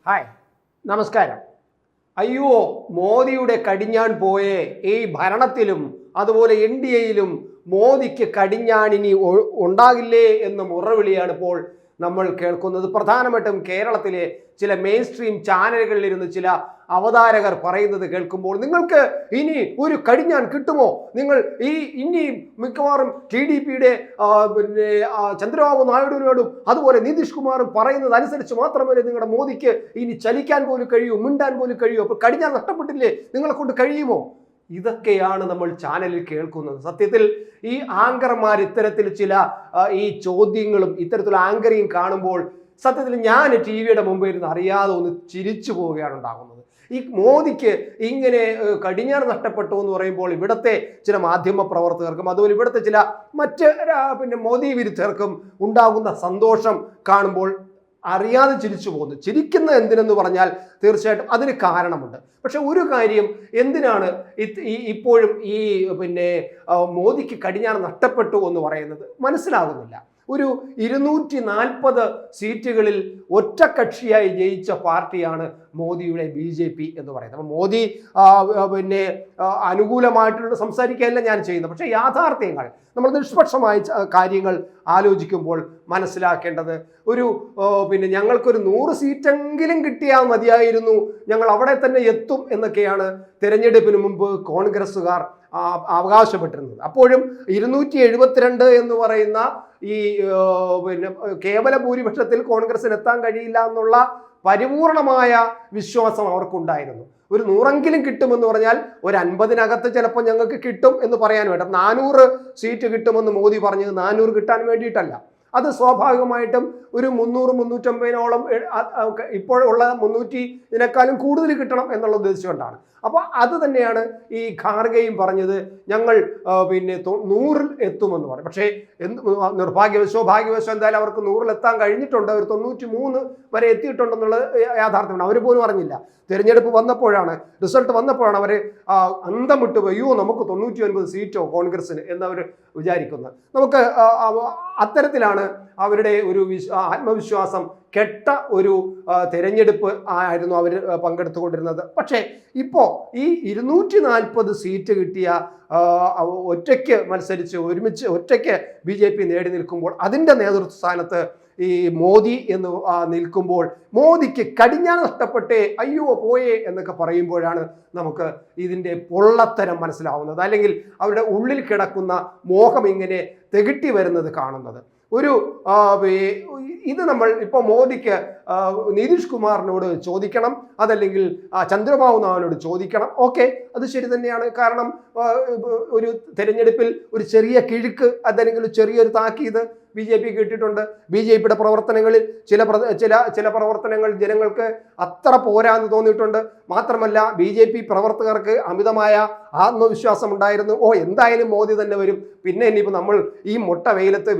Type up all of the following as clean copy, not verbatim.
Hi, നമസ്കാരം. അയ്യോ, മോദിയുടെ കടിഞ്ഞാൺ പോയേ. ഈ ഭരണത്തിലും അതുപോലെ NDAയിലും മോദിക്ക് കടിഞ്ഞാണിനി ഉണ്ടാകില്ലേ എന്ന മുറവിളിയാണ് ഇപ്പോൾ നമ്മൾ കേൾക്കുന്നത്. പ്രധാനമായിട്ടും കേരളത്തിലെ ചില മെയിൻ സ്ട്രീം ചാനലുകളിലിരുന്ന് ചില അവതാരകർ പറയുന്നത് കേൾക്കുമ്പോൾ നിങ്ങൾക്ക് ഇനി ഒരു കടിഞ്ഞാൺ കിട്ടുമോ? നിങ്ങൾ ഇനി മിക്കവാറും TDPയുടെ പിന്നെ ചന്ദ്രബാബു നായിഡുവിനോടും അതുപോലെ നിതീഷ് കുമാറും പറയുന്നത് അനുസരിച്ച് മാത്രമേ നിങ്ങളുടെ മോദിക്ക് ഇനി ചലിക്കാൻ പോലും കഴിയൂ, മിണ്ടാൻ പോലും കഴിയൂ. അപ്പോൾ കടിഞ്ഞാൺ നഷ്ടപ്പെട്ടില്ലേ, നിങ്ങളെ കൊണ്ട് കഴിയുമോ? ഇതൊക്കെയാണ് നമ്മൾ ചാനലിൽ കേൾക്കുന്നത്. സത്യത്തിൽ ഈ ആങ്കർമാർ ഇത്തരത്തിൽ ചില ഈ ചോദ്യങ്ങളും ഇത്തരത്തിലുള്ള ആങ്കറിങ് കാണുമ്പോൾ സത്യത്തിൽ ഞാൻ TV-യുടെ മുമ്പിൽ ഇരുന്ന് അറിയാതെ ഒന്ന് ചിരിച്ചു പോവുകയാണ് ഉണ്ടാകുന്നത്. ഈ മോദിക്ക് ഇങ്ങനെ കടിഞ്ഞാൺ നഷ്ടപ്പെട്ടു എന്ന് പറയുമ്പോൾ ഇവിടുത്തെ ചില മാധ്യമ പ്രവർത്തകർക്കും അതുപോലെ ഇവിടുത്തെ ചില മറ്റ് മോദി വിരുദ്ധർക്കും ഉണ്ടാകുന്ന സന്തോഷം കാണുമ്പോൾ അറിയാതെ ചിരിച്ചു പോകുന്നു. ചിരിക്കുന്ന എന്തിനെന്ന് പറഞ്ഞാൽ തീർച്ചയായിട്ടും അതിന് കാരണമുണ്ട്. പക്ഷെ ഒരു കാര്യം, എന്തിനാണ് ഇപ്പോഴും ഈ മോദിക്ക് കടിഞ്ഞാൺ നഷ്ടപ്പെട്ടു എന്ന് പറയുന്നത് മനസ്സിലാകുന്നില്ല. ഒരു 240 സീറ്റുകളിൽ ഒറ്റക്കക്ഷിയായി ജയിച്ച പാർട്ടിയാണ് മോദിയുടെ BJP എന്ന് പറയുന്നത്. അപ്പോൾ മോദി അനുകൂലമായിട്ടുള്ള സംസാരിക്കുകയല്ല ഞാൻ ചെയ്യുന്നത്. പക്ഷേ യാഥാർത്ഥ്യങ്ങൾ നമ്മൾ നിഷ്പക്ഷമായ കാര്യങ്ങൾ ആലോചിക്കുമ്പോൾ മനസ്സിലാക്കേണ്ടത് ഞങ്ങൾക്കൊരു 100 സീറ്റെങ്കിലും കിട്ടിയാൽ മതിയായിരുന്നു, ഞങ്ങൾ അവിടെ തന്നെ എത്തും എന്നൊക്കെയാണ് തെരഞ്ഞെടുപ്പിന് മുമ്പ് കോൺഗ്രസ്സുകാർ അവകാശപ്പെട്ടിരുന്നത്. അപ്പോഴും 272 എന്ന് പറയുന്ന ഈ കേവല ഭൂരിപക്ഷത്തിൽ കോൺഗ്രസിന് എത്താൻ കഴിയില്ല എന്നുള്ള പരിപൂർണമായ വിശ്വാസം അവർക്കുണ്ടായിരുന്നു. ഒരു 100എങ്കിലും കിട്ടുമെന്ന് പറഞ്ഞാൽ ഒരു 50-നകത്ത് ചിലപ്പോൾ ഞങ്ങൾക്ക് കിട്ടും എന്ന് പറയാൻ വേണ്ട. 400 സീറ്റ് കിട്ടുമെന്ന് മോദി പറഞ്ഞത് 400 കിട്ടാൻ വേണ്ടിയിട്ടല്ല. അത് സ്വാഭാവികമായിട്ടും ഒരു 300-350-ഓളം ഇപ്പോഴുള്ള 300-ഇതിനേക്കാളും കൂടുതൽ കിട്ടണം എന്നുള്ള ഉദ്ദേശം കൊണ്ടാണ്. അപ്പോൾ അത് തന്നെയാണ് ഈ ഖാർഗെയും പറഞ്ഞത്, ഞങ്ങൾ 100-ൽ എത്തുമെന്ന് പറയും. പക്ഷേ ഭാഗ്യവശോ എന്തായാലും അവർക്ക് 100-ൽ എത്താൻ കഴിഞ്ഞിട്ടുണ്ട്. അവർ 93 വരെ എത്തിയിട്ടുണ്ടെന്നുള്ളത് യാഥാർത്ഥ്യമാണ്. അവർ പോലും അറിഞ്ഞില്ല. തിരഞ്ഞെടുപ്പ് വന്നപ്പോഴാണ്, റിസൾട്ട് വന്നപ്പോഴാണ് അവർ അന്തം വിട്ടു പോയി. അയ്യോ, നമുക്ക് 99 സീറ്റോ കോൺഗ്രസിന് എന്നവർ വിചാരിക്കുന്നത്. നമുക്ക് അത്തരത്തിലാണ് അവരുടെ ഒരു ആത്മവിശ്വാസം കെട്ട ഒരു തെരഞ്ഞെടുപ്പ് ആയിരുന്നു അവർ പങ്കെടുത്തുകൊണ്ടിരുന്നത്. പക്ഷേ ഇപ്പോൾ ഈ 240 സീറ്റ് കിട്ടിയ ഒറ്റയ്ക്ക് മത്സരിച്ച് ഒരുമിച്ച് ഒറ്റയ്ക്ക് BJP നേടി നിൽക്കുമ്പോൾ അതിൻ്റെ നേതൃത്വ സ്ഥാനത്ത് ഈ മോദി എന്ന് നിൽക്കുമ്പോൾ മോദിക്ക് കടിഞ്ഞാൺ നഷ്ടപ്പെട്ടേ, അയ്യോ പോയേ എന്നൊക്കെ പറയുമ്പോഴാണ് നമുക്ക് ഇതിൻ്റെ പൊള്ളത്തരം മനസ്സിലാവുന്നത്, അല്ലെങ്കിൽ അവരുടെ ഉള്ളിൽ കിടക്കുന്ന മോഹം ഇങ്ങനെ തികട്ടി വരുന്നത് കാണുന്നത്. ഇത് നമ്മൾ ഇപ്പോൾ മോദിക്ക് നിതീഷ് കുമാറിനോട് ചോദിക്കണം, അതല്ലെങ്കിൽ ചന്ദ്രബാബു നായിഡുവിനോട് ചോദിക്കണം. ഓക്കെ, അത് ശരി തന്നെയാണ്. കാരണം ഒരു തെരഞ്ഞെടുപ്പിൽ ഒരു ചെറിയ കിഴുക്ക് അതല്ലെങ്കിൽ ചെറിയൊരു താക്കീത് BJP കിട്ടിയിട്ടുണ്ട്. BJPയുടെ പ്രവർത്തനങ്ങളിൽ ചില പ്രവർത്തനങ്ങൾ ജനങ്ങൾക്ക് അത്ര പോരാന്ന് തോന്നിയിട്ടുണ്ട്. മാത്രമല്ല BJP പ്രവർത്തകർക്ക് അമിതമായ ആത്മവിശ്വാസം ഉണ്ടായിരുന്നു. എന്തായാലും മോദി തന്നെ വരും, പിന്നെ ഇനിയിപ്പോൾ നമ്മൾ ഈ മുട്ട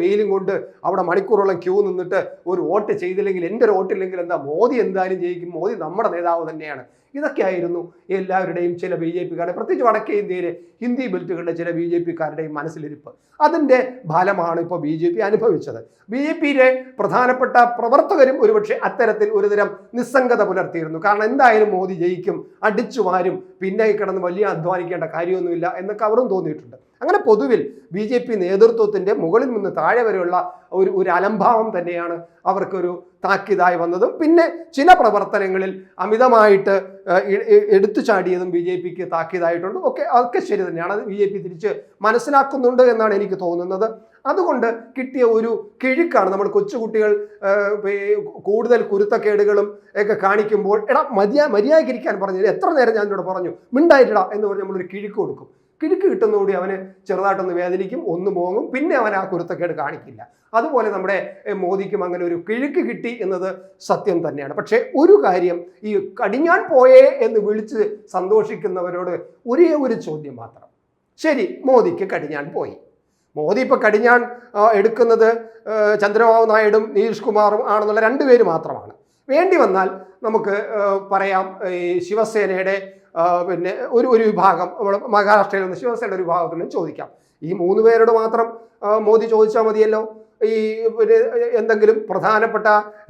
വെയിലും കൊണ്ട് അവിടെ മണിക്കൂറോളം ക്യൂ നിന്നിട്ട് ഒരു വോട്ട് ചെയ്തില്ലെങ്കിൽ, എൻ്റെ ഒരു വോട്ടില്ലെങ്കിൽ എന്താ, മോദി എന്തായാലും ജയിക്കും, മോദി നമ്മുടെ നേതാവ് തന്നെയാണ്. ഇതൊക്കെയായിരുന്നു എല്ലാവരുടെയും ചില BJPക്കാരുടെ, പ്രത്യേകിച്ച് വടക്കേ ഇന്ത്യയിലെ ഹിന്ദി ബെൽറ്റുകളുടെ ചില BJPക്കാരുടെയും മനസ്സിലിരിപ്പ്. അതിൻ്റെ ഫലമാണ് ഇപ്പോൾ BJP അനുഭവിച്ചത്. BJPയിലെ പ്രധാനപ്പെട്ട പ്രവർത്തകരും ഒരുപക്ഷെ അത്തരത്തിൽ ഒരുതരം നിസ്സംഗത പുലർത്തിയിരുന്നു. കാരണം എന്തായാലും മോദി ജയിക്കും, അടിച്ചു വാരും, പിന്നെ കിടന്ന് വലിയ അധ്വാനിക്കേണ്ട കാര്യമൊന്നുമില്ല എന്നൊക്കെ അവരും തോന്നിയിട്ടുണ്ട്. അങ്ങനെ പൊതുവിൽ BJP നേതൃത്വത്തിൻ്റെ മുകളിൽ നിന്ന് താഴെ വരെയുള്ള ഒരു അലംഭാവം തന്നെയാണ് അവർക്കൊരു താക്കീതായി വന്നതും പിന്നെ ചില പ്രവർത്തനങ്ങളിൽ അമിതമായിട്ട് എടുത്തു ചാടിയതും BJPക്ക് താക്കീതായിട്ടുണ്ട്. അതൊക്കെ ശരി തന്നെയാണ്. അത് BJP തിരിച്ച് മനസ്സിലാക്കുന്നുണ്ട് എന്നാണ് എനിക്ക് തോന്നുന്നത്. അതുകൊണ്ട് കിട്ടിയ ഒരു കിഴുക്കാണ് നമ്മൾ കൊച്ചുകുട്ടികൾ കൂടുതൽ കുരുത്തക്കേടുകളും ഒക്കെ കാണിക്കുമ്പോൾ മര്യാദയ്ക്കിരിക്കാൻ പറഞ്ഞത് എത്ര നേരം ഞാൻ എന്നോട് പറഞ്ഞു, മിണ്ടായിട്ടിടാ എന്ന് പറഞ്ഞ് നമ്മളൊരു കിഴുക്ക് കൊടുക്കും. കിഴുക്ക് കിട്ടുന്നതോടുകൂടി അവന് ചെറുതായിട്ടൊന്ന് വേദനിക്കും, ഒന്ന് മോങ്ങും, പിന്നെ അവൻ ആ കുരുത്തക്കേട് കാണിക്കില്ല. അതുപോലെ നമ്മുടെ മോദിക്കും അങ്ങനെ ഒരു കിഴുക്ക് കിട്ടി എന്നത് സത്യം തന്നെയാണ്. പക്ഷേ ഒരു കാര്യം, ഈ കടിഞ്ഞാൺ പോയേ എന്ന് വിളിച്ച് സന്തോഷിക്കുന്നവരോട് ഒരേ ഒരു ചോദ്യം മാത്രം. ശരി, മോദിക്ക് കടിഞ്ഞാൺ പോയി. മോദി ഇപ്പോൾ കടിഞ്ഞാൺ എടുക്കുന്നത് ചന്ദ്രബാബു നായിഡും നിതീഷ് കുമാറും ആണെന്നുള്ള 2 പേര് മാത്രമാണ്. വേണ്ടി വന്നാൽ നമുക്ക് പറയാം ഈ ശിവസേനയുടെ ഒരു വിഭാഗം, മഹാരാഷ്ട്രയിൽ നിന്ന് ശിവസേനയുടെ ഒരു വിഭാഗത്തിൽ നിന്ന് ചോദിക്കാം. ഈ 3 പേരോട് മാത്രം മോദി ചോദിച്ചാൽ മതിയല്ലോ. ഈ എന്തെങ്കിലും പ്രധാനപ്പെട്ട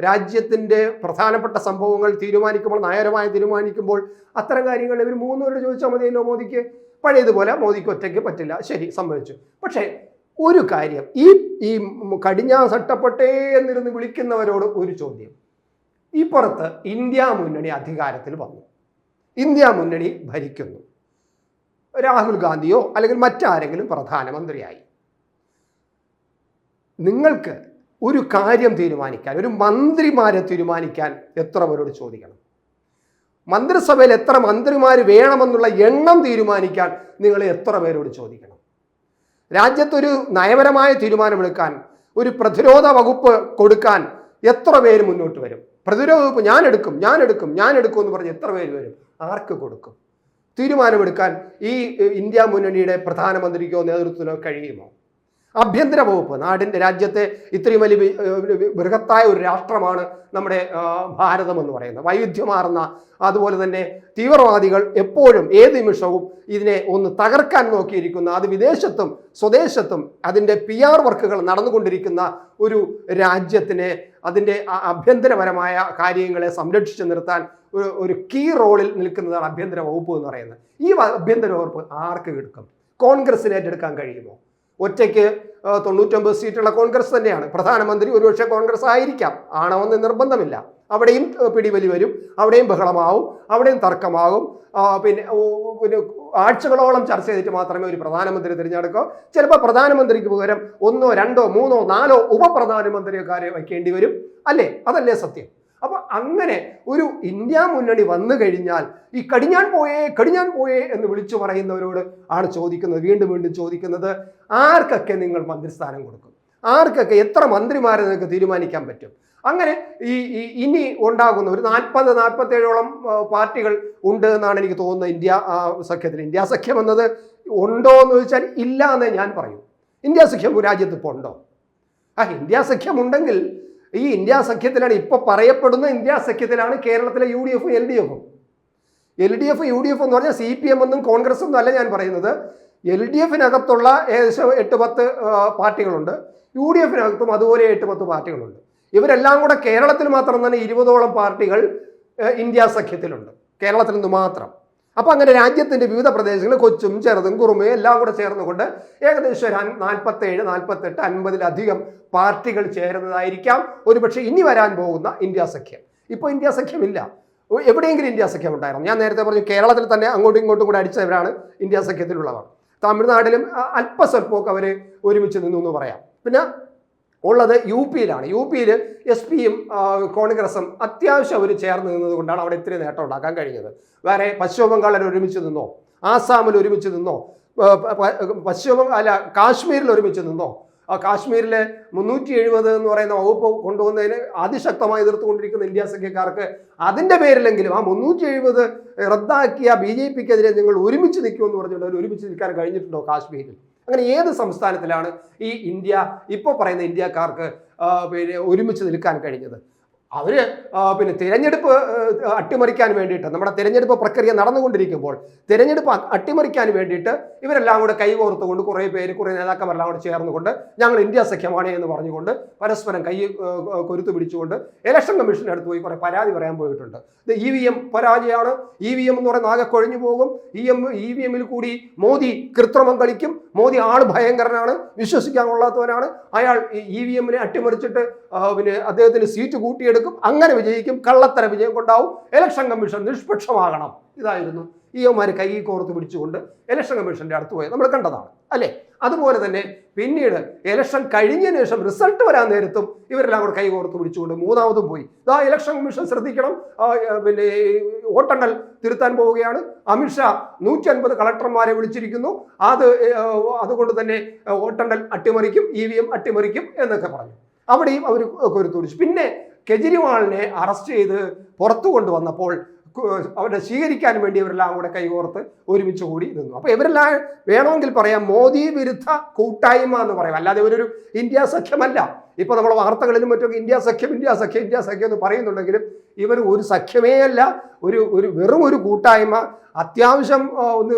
രാജ്യത്തിൻ്റെ പ്രധാനപ്പെട്ട സംഭവങ്ങൾ തീരുമാനിക്കുമ്പോൾ, നയപരമായി തീരുമാനിക്കുമ്പോൾ അത്തരം കാര്യങ്ങൾ ഇവർ മൂന്നുപേരോട് ചോദിച്ചാൽ മതിയല്ലോ മോദിക്ക്. പഴയതുപോലെ മോദിക്ക് ഒറ്റയ്ക്ക് പറ്റില്ല, ശരി, സംഭവിച്ചു. പക്ഷേ ഒരു കാര്യം, ഈ കടിഞ്ഞാൻ സട്ടപ്പെട്ടേ എന്നിരുന്ന് വിളിക്കുന്നവരോട് ഒരു ചോദ്യം. ഈ പുറത്ത് ഇന്ത്യ മുന്നണി അധികാരത്തിൽ വന്നു, ഇന്ത്യ മുന്നണി ഭരിക്കുന്നു, രാഹുൽ ഗാന്ധിയോ അല്ലെങ്കിൽ മറ്റാരെങ്കിലും പ്രധാനമന്ത്രിയായി. നിങ്ങൾക്ക് ഒരു കാര്യം തീരുമാനിക്കാൻ, ഒരു മന്ത്രിമാരെ തീരുമാനിക്കാൻ എത്ര പേരോട് ചോദിക്കണം? മന്ത്രിസഭയിൽ എത്ര മന്ത്രിമാർ വേണമെന്നുള്ള എണ്ണം തീരുമാനിക്കാൻ നിങ്ങൾ എത്ര പേരോട് ചോദിക്കണം? രാജ്യത്തൊരു നയപരമായ തീരുമാനമെടുക്കാൻ, ഒരു പ്രതിരോധ വകുപ്പ് കൊടുക്കാൻ എത്ര പേര് മുന്നോട്ട് വരും? പ്രതിരോധ വകുപ്പ് ഞാൻ എടുക്കും എന്ന് പറഞ്ഞ് എത്ര പേര് വരും? ആർക്ക് കൊടുക്കും? തീരുമാനമെടുക്കാൻ ഈ ഇന്ത്യ മുന്നണിയുടെ പ്രധാനമന്ത്രിക്കോ നേതൃത്വത്തിനോ കഴിയുമോ? ആഭ്യന്തര വകുപ്പ്, രാജ്യത്തെ ഇത്രയും വലിയ ബൃഹത്തായ ഒരു രാഷ്ട്രമാണ് നമ്മുടെ ഭാരതം എന്ന് പറയുന്നത്. വൈവിധ്യമാർന്ന, അതുപോലെ തന്നെ തീവ്രവാദികൾ എപ്പോഴും ഏത് നിമിഷവും ഇതിനെ ഒന്ന് തകർക്കാൻ നോക്കിയിരിക്കുന്ന, അത് വിദേശത്തും സ്വദേശത്തും അതിൻ്റെ PR വർക്കുകൾ നടന്നുകൊണ്ടിരിക്കുന്ന ഒരു രാജ്യത്തിനെ, അതിൻ്റെ ആഭ്യന്തരപരമായ കാര്യങ്ങളെ സംരക്ഷിച്ചു നിർത്താൻ ഒരു കീ റോളിൽ നിൽക്കുന്നതാണ് ആഭ്യന്തര വകുപ്പ് എന്ന് പറയുന്നത്. ഈ ആഭ്യന്തര വകുപ്പ് ആർക്ക് എടുക്കും? കോൺഗ്രസിന് ഏറ്റെടുക്കാൻ കഴിയുമോ? ഒറ്റയ്ക്ക് 99 സീറ്റുള്ള കോൺഗ്രസ് തന്നെയാണ്. പ്രധാനമന്ത്രി ഒരുപക്ഷെ കോൺഗ്രസ് ആയിരിക്കാം, ആണമെന്ന് നിർബന്ധമില്ല. അവിടെയും പിടിവലി വരും, അവിടെയും ബഹളമാവും, അവിടെയും തർക്കമാകും. പിന്നെ ആഴ്ചകളോളം ചർച്ച ചെയ്തിട്ട് മാത്രമേ ഒരു പ്രധാനമന്ത്രി തിരഞ്ഞെടുക്കൂ. ചിലപ്പോൾ പ്രധാനമന്ത്രിക്ക് പകരം 1, 2, 3, 4 ഉപപ്രധാനമന്ത്രിക്കാരെ വയ്ക്കേണ്ടി വരും, അല്ലേ? അതല്ലേ സത്യം? അപ്പൊ അങ്ങനെ ഒരു ഇന്ത്യ മുന്നണി വന്നു കഴിഞ്ഞാൽ ഈ കടിഞ്ഞാൻ പോയേ എന്ന് വിളിച്ചു പറയുന്നവരോട് ആണ് ചോദിക്കുന്നത്, വീണ്ടും ചോദിക്കുന്നത്, ആർക്കൊക്കെ നിങ്ങൾ മന്ത്രിസ്ഥാനം കൊടുക്കും? ആർക്കൊക്കെ എത്ര മന്ത്രിമാരെ നിങ്ങൾക്ക് തീരുമാനിക്കാൻ പറ്റും? അങ്ങനെ ഇനി ഉണ്ടാകുന്ന ഒരു 40-47ഓളം പാർട്ടികൾ ഉണ്ട് എന്നാണ് എനിക്ക് തോന്നുന്നത് ഇന്ത്യ സഖ്യത്തിൽ. ഇന്ത്യ സഖ്യം എന്നത് ഉണ്ടോ എന്ന് ചോദിച്ചാൽ ഇല്ല എന്നേ ഞാൻ പറയൂ. ഇന്ത്യ സഖ്യം രാജ്യത്ത് ഇപ്പോൾ ഉണ്ടോ? ഇന്ത്യ സഖ്യം ഉണ്ടെങ്കിൽ ഈ ഇന്ത്യ സഖ്യത്തിലാണ്, ഇപ്പോൾ പറയപ്പെടുന്ന ഇന്ത്യ സഖ്യത്തിലാണ് കേരളത്തിലെ UDF, LDF. LDF, UDF എന്ന് പറഞ്ഞാൽ CPM എന്നും കോൺഗ്രസ് ഒന്നും അല്ല ഞാൻ പറയുന്നത്. LDFിനകത്തുള്ള ഏകദേശം 8-10 പാർട്ടികളുണ്ട്, UDFിനകത്തും അതുപോലെ 8-10 പാർട്ടികളുണ്ട്. ഇവരെല്ലാം കൂടെ കേരളത്തിൽ മാത്രം തന്നെ 20ഓളം പാർട്ടികൾ ഇന്ത്യ സഖ്യത്തിലുണ്ട്, കേരളത്തിൽ നിന്ന് മാത്രം. അപ്പൊ അങ്ങനെ രാജ്യത്തിന്റെ വിവിധ പ്രദേശങ്ങളിൽ കൊച്ചും ചെറുതും കുറുമയും എല്ലാം കൂടെ ചേർന്നുകൊണ്ട് ഏകദേശം 47, 48, 50-ലധികം പാർട്ടികൾ ചേരുന്നതായിരിക്കാം ഒരുപക്ഷെ ഇനി വരാൻ പോകുന്ന ഇന്ത്യ സഖ്യം. ഇപ്പോൾ ഇന്ത്യ സഖ്യമില്ല. എവിടെയെങ്കിലും ഇന്ത്യ സഖ്യം ഉണ്ടായിരുന്നു? ഞാൻ നേരത്തെ പറഞ്ഞു, കേരളത്തിൽ തന്നെ അങ്ങോട്ടും ഇങ്ങോട്ടും കൂടെ അടിച്ചവരാണ് ഇന്ത്യ സഖ്യത്തിലുള്ളവർ. തമിഴ്നാട്ടിലും അല്പസ്വല്പമൊക്കെ അവർ ഒരുമിച്ച് നിന്നു എന്ന് പറയാം. പിന്നെ ഉള്ളത് UPയിലാണ്. UPയിൽ SP-യും കോൺഗ്രസും അത്യാവശ്യം അവർ ചേർന്ന് നിന്നത് കൊണ്ടാണ് അവിടെ ഇത്രയും നേട്ടം ഉണ്ടാക്കാൻ കഴിഞ്ഞത്. വേറെ പശ്ചിമ ബംഗാളിൽ ഒരുമിച്ച് നിന്നോ, ആസാമിൽ ഒരുമിച്ച് നിന്നോ, കാശ്മീരിൽ ഒരുമിച്ച് നിന്നോ? കാശ്മീരിലെ 370 എന്ന് പറയുന്ന വകുപ്പ് കൊണ്ടുവന്നതിന് അതിശക്തമായി എതിർത്തുകൊണ്ടിരിക്കുന്ന ഇന്ത്യ സഖ്യക്കാർക്ക് അതിൻ്റെ പേരിലെങ്കിലും ആ 370 റദ്ദാക്കിയ BJPക്കെതിരെ നിങ്ങൾ ഒരുമിച്ച് നിൽക്കുമെന്ന് പറഞ്ഞുകൊണ്ട് അവർ ഒരുമിച്ച് നിൽക്കാൻ കഴിഞ്ഞിട്ടുണ്ടോ കാശ്മീരിൽ? അങ്ങനെ ഏത് സംസ്ഥാനത്തിലാണ് ഈ ഇന്ത്യ ഇപ്പോൾ പറയുന്ന ഇന്ത്യക്കാർക്ക് പിന്നെ ഒരുമിച്ച് നിൽക്കാൻ കഴിഞ്ഞത്? അവർ പിന്നെ തിരഞ്ഞെടുപ്പ് അട്ടിമറിക്കാൻ വേണ്ടിയിട്ട്, നമ്മുടെ തിരഞ്ഞെടുപ്പ് പ്രക്രിയ നടന്നുകൊണ്ടിരിക്കുമ്പോൾ തിരഞ്ഞെടുപ്പ് അട്ടിമറിക്കാൻ വേണ്ടിയിട്ട് ഇവരെല്ലാം കൂടെ കൈകോർത്തുകൊണ്ട് കുറേ നേതാക്കന്മാരെല്ലാം കൂടെ ചേർന്നുകൊണ്ട് ഞങ്ങൾ ഇന്ത്യ സഖ്യമാണ് എന്ന് പറഞ്ഞുകൊണ്ട് പരസ്പരം കൈ കൊരുത്തു പിടിച്ചുകൊണ്ട് ഇലക്ഷൻ കമ്മീഷൻ്റെ അടുത്ത് പോയി കുറേ പരാതി പറയാൻ പോയിട്ടുണ്ട്. ഇത് EVM പരാജയമാണ്, EVM എന്ന് പറയുന്നത് ആകെ കൊഴിഞ്ഞു പോകും, EVMൽ കൂടി മോദി കൃത്രിമം കളിക്കും, മോദി ആൾ ഭയങ്കരനാണ്, വിശ്വസിക്കാൻ കൊള്ളാത്തവനാണ്, അയാൾ EVMനെ അട്ടിമറിച്ചിട്ട് പിന്നെ അദ്ദേഹത്തിന് സീറ്റ് കൂട്ടിയെടുക്കും, അങ്ങനെ വിജയിക്കും, കള്ളത്തര വിജയം കൊണ്ടാവും, ഇലക്ഷൻ കമ്മീഷൻ നിഷ്പക്ഷമാകണം. ഇതായിരുന്നു EOമാർ കൈ കോർത്ത് പിടിച്ചുകൊണ്ട് ഇലക്ഷൻ കമ്മീഷന്റെ അടുത്ത് പോയത് നമ്മൾ കണ്ടതാണ്, അല്ലേ? അതുപോലെ തന്നെ പിന്നീട് ഇലക്ഷൻ കഴിഞ്ഞതിന് ശേഷം റിസൾട്ട് വരാൻ നേരത്തും ഇവരെല്ലാം കൂടെ കൈ കോർത്ത് പിടിച്ചുകൊണ്ട് മൂന്നാമതും പോയി. ഇലക്ഷൻ കമ്മീഷൻ ശ്രദ്ധിക്കണം, പിന്നെ വോട്ടെണ്ണൽ തിരുത്താൻ പോവുകയാണ്. അമിത്ഷാ 150 കളക്ടർമാരെ വിളിച്ചിരിക്കുന്നു, അതുകൊണ്ട് തന്നെ വോട്ടെണ്ണൽ അട്ടിമറിക്കും, EVM അട്ടിമറിക്കും എന്നൊക്കെ പറഞ്ഞു. അവിടെയും അവർ കൊരുത്തു പിടിച്ചു. പിന്നെ കെജ്രിവാളിനെ അറസ്റ്റ് ചെയ്ത് പുറത്തു കൊണ്ടുവന്നപ്പോൾ അവരെ സ്വീകരിക്കാൻ വേണ്ടി ഇവരെല്ലാം കൂടെ കൈകോർത്ത് ഒരുമിച്ച് കൂടി നിന്നു. അപ്പോൾ ഇവരെല്ലാം വേണമെങ്കിൽ പറയാം മോദി വിരുദ്ധ കൂട്ടായ്മ എന്ന് പറയാം, അല്ലാതെ ഇവരൊരു ഇന്ത്യ സഖ്യമല്ല. ഇപ്പോൾ നമ്മൾ വാർത്തകളിലും മറ്റൊക്കെ ഇന്ത്യ സഖ്യം എന്ന് പറയുന്നുണ്ടെങ്കിലും ഇവർ ഒരു സഖ്യമേ അല്ല, ഒരു വെറും ഒരു കൂട്ടായ്മ. അത്യാവശ്യം ഒന്ന്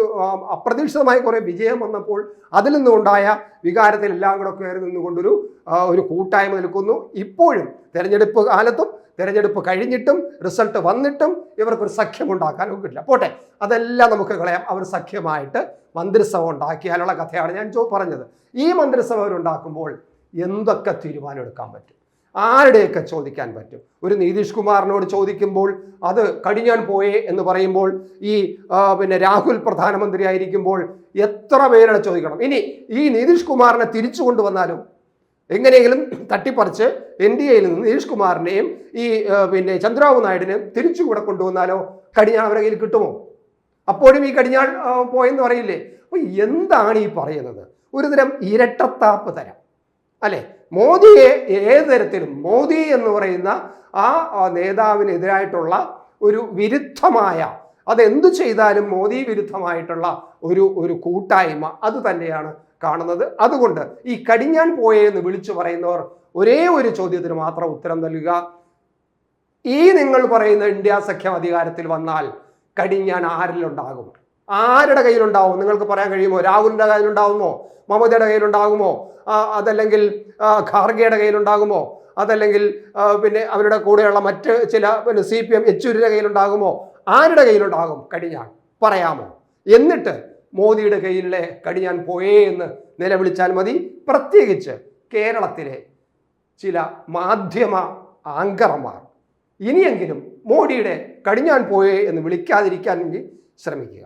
അപ്രതീക്ഷിതമായി കുറെ വിജയം വന്നപ്പോൾ അതിൽ നിന്നുണ്ടായ വികാരത്തിൽ എല്ലാം കൂടെ കയറി നിന്നുകൊണ്ടൊരു കൂട്ടായ്മ നിൽക്കുന്നു. ഇപ്പോഴും തെരഞ്ഞെടുപ്പ് കാലത്തും തെരഞ്ഞെടുപ്പ് കഴിഞ്ഞിട്ടും റിസൾട്ട് വന്നിട്ടും ഇവർക്കൊരു സഖ്യം ഉണ്ടാക്കാൻ ഒക്കില്ല. പോട്ടെ, അതെല്ലാം നമുക്ക് കളയാം. അവർ സഖ്യമായിട്ട് മന്ത്രിസഭ ഉണ്ടാക്കിയാലുള്ള കഥയാണ് ഞാൻ പറഞ്ഞത്. ഈ മന്ത്രിസഭ അവരുണ്ടാക്കുമ്പോൾ എന്തൊക്കെ തീരുമാനം എടുക്കാൻ പറ്റും, ആരുടെയൊക്കെ ചോദിക്കാൻ പറ്റും? ഒരു നിതീഷ് കുമാറിനോട് ചോദിക്കുമ്പോൾ അത് കടിഞ്ഞാൻ പോയേ എന്ന് പറയുമ്പോൾ ഈ രാഹുൽ പ്രധാനമന്ത്രി ആയിരിക്കുമ്പോൾ എത്ര പേരുടെ ചോദിക്കണം? ഇനി ഈ നിതീഷ് കുമാറിനെ തിരിച്ചു കൊണ്ടുവന്നാലും എങ്ങനെയെങ്കിലും തട്ടിപ്പറിച്ച് NDAയിൽ നിന്ന് നിതീഷ് കുമാറിനെയും ഈ ചന്ദ്രബാബു നായിഡുവിനെയും തിരിച്ചുകൂടെ കൊണ്ടുവന്നാലോ കടിഞ്ഞാൺ അവരുടെ കയ്യിൽ കിട്ടുമോ? അപ്പോഴും ഈ കടിഞ്ഞാൺ പോയെന്ന് പറയില്ലേ? അപ്പൊ എന്താണ് ഈ പറയുന്നത്? ഒരുതരം ഇരട്ടത്താപ്പ് തരം അല്ലെ? മോദിയെ ഏത് തരത്തിലും മോദി എന്ന് പറയുന്ന ആ നേതാവിനെതിരായിട്ടുള്ള ഒരു വിരുദ്ധമായ, അതെന്തു ചെയ്താലും മോദി വിരുദ്ധമായിട്ടുള്ള ഒരു കൂട്ടായ്മ അത് തന്നെയാണ് കാണുന്നത്. അതുകൊണ്ട് ഈ കടിഞ്ഞാൻ പോയെന്ന് വിളിച്ചു പറയുന്നവർ ഒരേ ഒരു ചോദ്യത്തിന് മാത്രം ഉത്തരം നൽകുക. ഈ നിങ്ങൾ പറയുന്ന ഇന്ത്യ സഖ്യം അധികാരത്തിൽ വന്നാൽ കടിഞ്ഞാൻ ആരിലുണ്ടാകും? ആരുടെ കയ്യിലുണ്ടാവും? നിങ്ങൾക്ക് പറയാൻ കഴിയുമോ? രാഹുലിന്റെ കയ്യിലുണ്ടാകുമോ? മമതയുടെ കയ്യിലുണ്ടാകുമോ? അതല്ലെങ്കിൽ ഖാർഗെയുടെ കയ്യിലുണ്ടാകുമോ? അതല്ലെങ്കിൽ അവരുടെ കൂടെയുള്ള മറ്റ് ചില CPM യെച്ചൂരിയുടെ കയ്യിലുണ്ടാകുമോ? ആരുടെ കയ്യിലുണ്ടാകും കടിഞ്ഞാൻ? പറയാമോ? എന്നിട്ട് മോദിയുടെ കയ്യിലെ കടിഞ്ഞാൻ പോയേ എന്ന് നിലവിളിച്ചാൽ മതി. പ്രത്യേകിച്ച് കേരളത്തിലെ ചില മാധ്യമ ആങ്കർമാർ ഇനിയെങ്കിലും മോഡിയുടെ കടിഞ്ഞാൻ പോയേ എന്ന് വിളിക്കാതിരിക്കാൻ വേണ്ടി ശ്രമിക്കുക.